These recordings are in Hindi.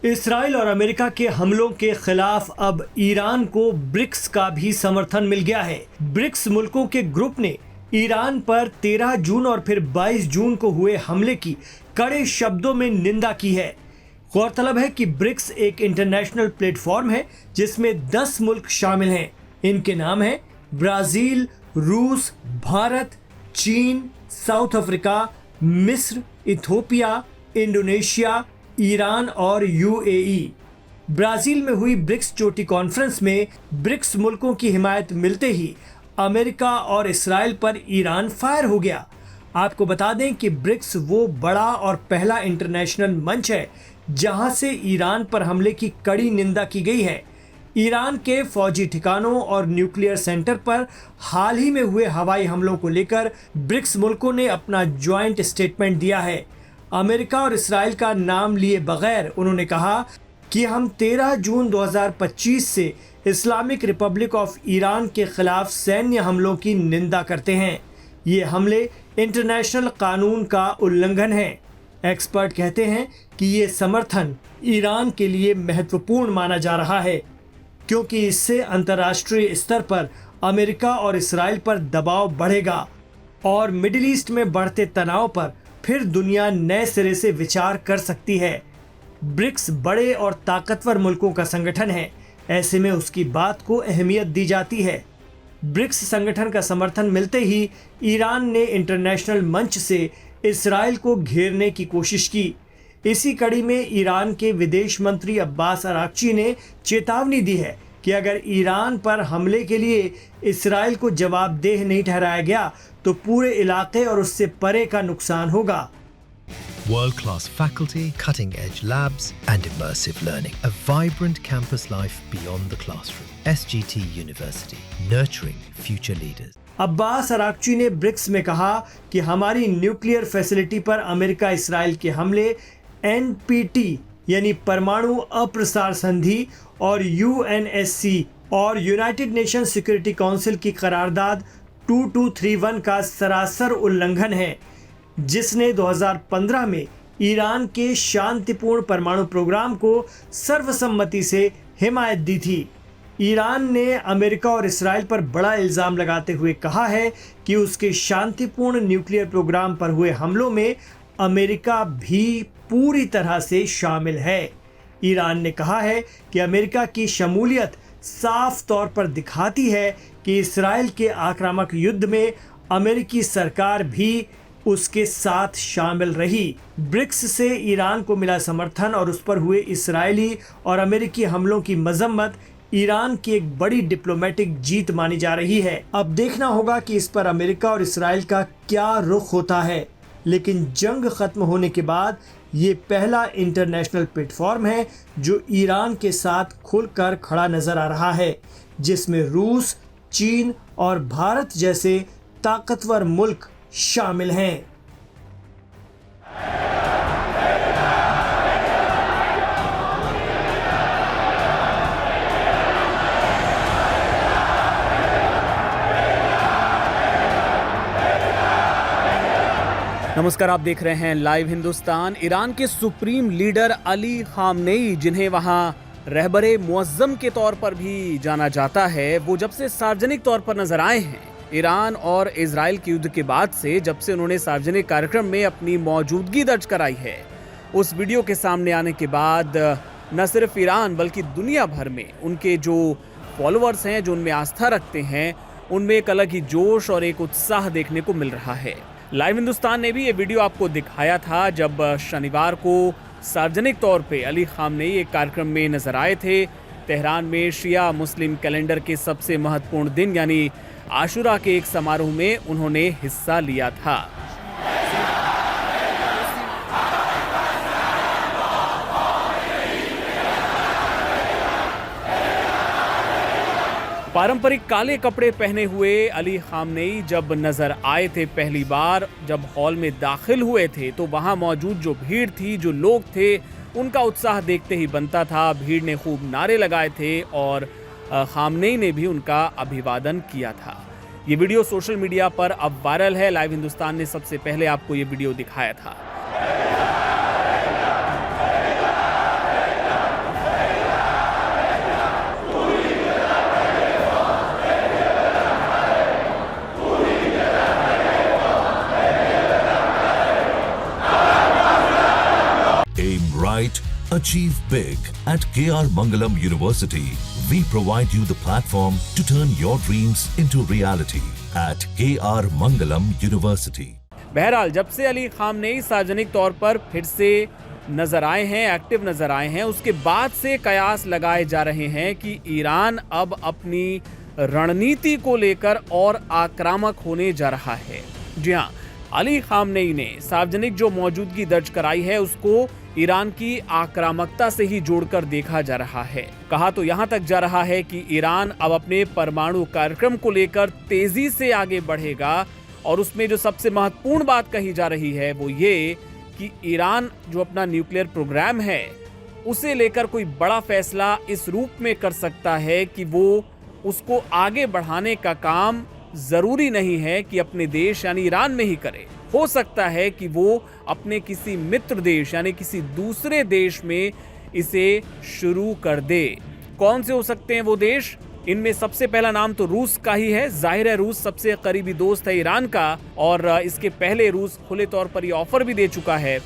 इसराइल और अमेरिका के हमलों के खिलाफ अब ईरान को ब्रिक्स का भी समर्थन मिल गया है। ब्रिक्स मुल्कों के ग्रुप ने ईरान पर 13 जून और फिर 22 जून को हुए हमले की कड़े शब्दों में निंदा की है। गौरतलब है कि ब्रिक्स एक इंटरनेशनल प्लेटफॉर्म है जिसमें 10 मुल्क शामिल हैं। इनके नाम हैं ब्राजील, रूस, भारत, चीन, साउथ अफ्रीका, मिस्र, इथोपिया, इंडोनेशिया, ईरान और यूएई। ब्राजील में हुई ब्रिक्स चोटी कॉन्फ्रेंस में ब्रिक्स मुल्कों की हिमायत मिलते ही अमेरिका और इसराइल पर ईरान फायर हो गया। आपको बता दें कि ब्रिक्स वो बड़ा और पहला इंटरनेशनल मंच है जहां से ईरान पर हमले की कड़ी निंदा की गई है। ईरान के फौजी ठिकानों और न्यूक्लियर सेंटर पर हाल ही में हुए हवाई हमलों को लेकर ब्रिक्स मुल्कों ने अपना ज्वाइंट स्टेटमेंट दिया है। अमेरिका और इसराइल का नाम लिए बगैर उन्होंने कहा कि हम 13 जून 2025 से इस्लामिक रिपब्लिक ऑफ ईरान के खिलाफ सैन्य हमलों की निंदा करते हैं। ये हमले इंटरनेशनल कानून का उल्लंघन है। एक्सपर्ट कहते हैं कि ये समर्थन ईरान के लिए महत्वपूर्ण माना जा रहा है क्योंकि इससे अंतर्राष्ट्रीय स्तर पर अमेरिका और इसराइल पर दबाव बढ़ेगा और मिडिल ईस्ट में बढ़ते तनाव पर फिर दुनिया नए सिरे से विचार कर सकती है। ब्रिक्स बड़े और ताकतवर मुल्कों का संगठन है, ऐसे में उसकी बात को अहमियत दी जाती है। ब्रिक्स संगठन का समर्थन मिलते ही ईरान ने इंटरनेशनल मंच से इसराइल को घेरने की कोशिश की। इसी कड़ी में ईरान के विदेश मंत्री अब्बास अराक्ची ने चेतावनी दी है कि अगर ईरान पर हमले के लिए इसराइल को जवाबदेह नहीं ठहराया गया तो पूरे इलाके और उससे परे का नुकसान होगा। World-class faculty, cutting-edge labs and immersive learning. A vibrant campus life beyond the classroom. SGT University, nurturing future leaders. Abbas Araghchi ने ब्रिक्स में कहा कि हमारी न्यूक्लियर फैसिलिटी पर अमेरिका इसराइल के हमले NPT यानी परमाणु अप्रसार संधि और UNSC और यूनाइटेड नेशन सिक्योरिटी काउंसिल की करारदाद 2231 का सरासर उल्लंघन है, जिसने 2015 में ईरान के शांतिपूर्ण परमाणु प्रोग्राम को सर्वसम्मति से हिमायत दी थी। ईरान ने अमेरिका और इसराइल पर बड़ा इल्जाम लगाते हुए कहा है कि उसके शांतिपूर्ण न्यूक्लियर प्रोग्राम पर हुए हमलों में अमेरिका भी पूरी तरह से शामिल है। ईरान ने कहा है कि अमेरिका की शमूलियत साफ तौर पर दिखाती है कि इसराइल के आक्रामक युद्ध में अमेरिकी सरकार भी उसके साथ शामिल रही। ब्रिक्स से ईरान को मिला समर्थन और उस पर हुए इसराइली और अमेरिकी हमलों की मजम्मत ईरान की एक बड़ी डिप्लोमेटिक जीत मानी जा रही है। अब देखना होगा कि इस पर अमेरिका और इसराइल का क्या रुख होता है, लेकिन जंग खत्म होने के बाद ये पहला इंटरनेशनल प्लेटफॉर्म है जो ईरान के साथ खुलकर खड़ा नजर आ रहा है, जिसमें रूस, चीन और भारत जैसे ताकतवर मुल्क शामिल हैं। नमस्कार, आप देख रहे हैं लाइव हिंदुस्तान। ईरान के सुप्रीम लीडर अली खामनेई, जिन्हें वहां रहबरे मुअज्जम के तौर पर भी जाना जाता है, वो जब से सार्वजनिक तौर पर नजर आए हैं ईरान और इजराइल के युद्ध के बाद से, जब से उन्होंने सार्वजनिक कार्यक्रम में अपनी मौजूदगी दर्ज कराई है, उस वीडियो के सामने आने के बाद न सिर्फ ईरान बल्कि दुनिया भर में उनके जो फॉलोअर्स हैं, जो उनमें आस्था रखते हैं, उनमें एक अलग ही जोश और एक उत्साह देखने को मिल रहा है। लाइव हिंदुस्तान ने भी ये वीडियो आपको दिखाया था जब शनिवार को सार्वजनिक तौर पे अली खामनेई एक कार्यक्रम में नजर आए थे। तेहरान में शिया मुस्लिम कैलेंडर के सबसे महत्वपूर्ण दिन यानी आशुरा के एक समारोह में उन्होंने हिस्सा लिया था। पारंपरिक काले कपड़े पहने हुए अली खामनेई जब नजर आए थे पहली बार, जब हॉल में दाखिल हुए थे, तो वहां मौजूद जो भीड़ थी, जो लोग थे, उनका उत्साह देखते ही बनता था। भीड़ ने खूब नारे लगाए थे और खामनेई ने भी उनका अभिवादन किया था। ये वीडियो सोशल मीडिया पर अब वायरल है। लाइव हिंदुस्तान ने सबसे पहले आपको ये वीडियो दिखाया था। write Achieve Big at KR Mangalam University. We provide you the platform to turn your dreams into reality at KR Mangalam University. बहरहाल जब से अली खामनेई सार्वजनिक तौर पर फिर से नजर आए हैं, एक्टिव नजर आए हैं, उसके बाद से कयास लगाए जा रहे हैं कि ईरान अब अपनी रणनीति को लेकर और आक्रामक होने जा रहा है। जी हाँ, अली खामनेई ने सार्वजनिक जो मौजूदगी दर्ज कराई है उसको ईरान की आक्रामकता से ही जोड़कर देखा जा रहा है। कहा तो यहां तक जा रहा है कि ईरान अब अपने परमाणु कार्यक्रम को लेकर तेजी से आगे बढ़ेगा और उसमें जो सबसे महत्वपूर्ण बात कही जा रही है वो ये कि ईरान जो अपना न्यूक्लियर प्रोग्राम है उसे लेकर कोई बड़ा फैसला इस रूप में कर सकता है कि वो उसको आगे बढ़ाने का काम जरूरी नहीं है कि अपने देश यानी ईरान में ही करे। हो सकता है कि वो अपने किसी मित्र देश यानी किसी दूसरे देश में इसे शुरू कर दे। कौन से हो सकते हैं वो देश? इनमें सबसे पहला नाम तो रूस का ही है। जाहिर है रूस सबसे करीबी दोस्त है ईरान का और इसके पहले रूस खुले तौर पर ये ऑफर भी दे चुका है।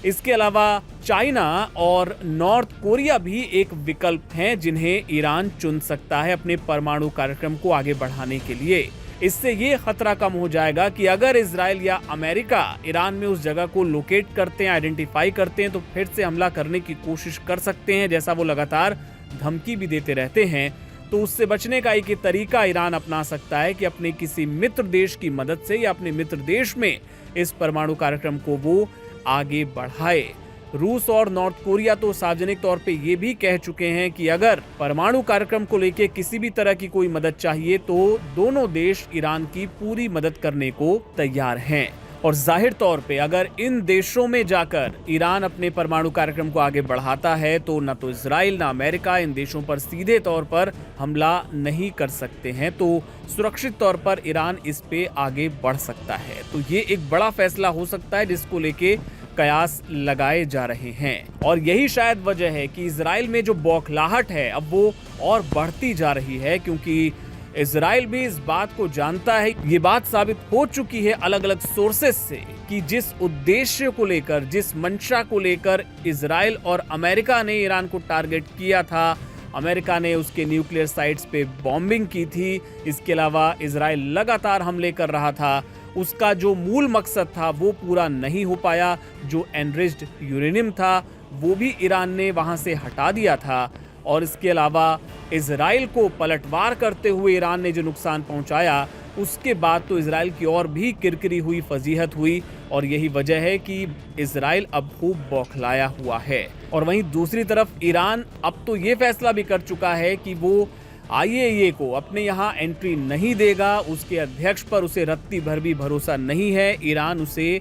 इसके अलावा चाइना और नॉर्थ कोरिया भी एक विकल्प हैं जिन्हें ईरान चुन सकता है अपने परमाणु कार्यक्रम को आगे बढ़ाने के लिए। इससे ये खतरा कम हो जाएगा कि अगर इजराइल या अमेरिका ईरान में उस जगह को लोकेट करते हैं, आइडेंटिफाई करते हैं तो फिर से हमला करने की कोशिश कर सकते हैं, जैसा वो लगातार धमकी भी देते रहते हैं। तो उससे बचने का एक तरीका ईरान अपना सकता है कि अपने किसी मित्र देश की मदद से या अपने मित्र देश में इस परमाणु कार्यक्रम को वो आगे बढ़ाए। रूस और नॉर्थ कोरिया तो सार्वजनिक तौर पे ये भी कह चुके हैं कि अगर परमाणु कार्यक्रम को लेके किसी भी तरह की कोई मदद चाहिए तो दोनों देश ईरान की पूरी मदद करने को तैयार हैं। और जाहिर तौर पे अगर इन देशों में जाकर ईरान अपने परमाणु कार्यक्रम को आगे बढ़ाता है तो न तो इजराइल न अमेरिका इन देशों पर सीधे तौर पर हमला नहीं कर सकते हैं, तो सुरक्षित तौर पर ईरान इस पे आगे बढ़ सकता है। तो ये एक बड़ा फैसला हो सकता है जिसको लेके कयास लगाए जा रहे हैं और यही शायद वजह है कि इजराइल में जो बौखलाहट है अब वो और बढ़ती जा रही है, क्योंकि इजराइल भी इस बात को जानता है। ये बात साबित हो चुकी है अलग अलग सोर्सेस से कि जिस उद्देश्य को लेकर, जिस मंशा को लेकर इजराइल और अमेरिका ने ईरान को टारगेट किया था, अमेरिका ने उसके न्यूक्लियर साइट्स पे बॉम्बिंग की थी, इसके अलावा इजराइल लगातार हमले कर रहा था, उसका जो मूल मकसद था वो पूरा नहीं हो पाया। जो एनरिच्ड यूरेनियम था वो भी ईरान ने वहां से हटा दिया था और इसके अलावा इजराइल को पलटवार करते हुए ईरान ने जो नुकसान पहुंचाया उसके बाद तो इजराइल की और भी किरकिरी हुई, फजीहत हुई और यही वजह है कि इजराइल अब खूब बौखलाया हुआ है। और वहीं दूसरी तरफ ईरान अब तो ये फैसला भी कर चुका है कि वो IAEA को अपने यहाँ एंट्री नहीं देगा। उसके अध्यक्ष पर उसे रत्ती भर भी भरोसा नहीं है। ईरान उसे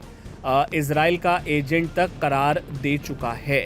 इजराइल का एजेंट तक करार दे चुका है।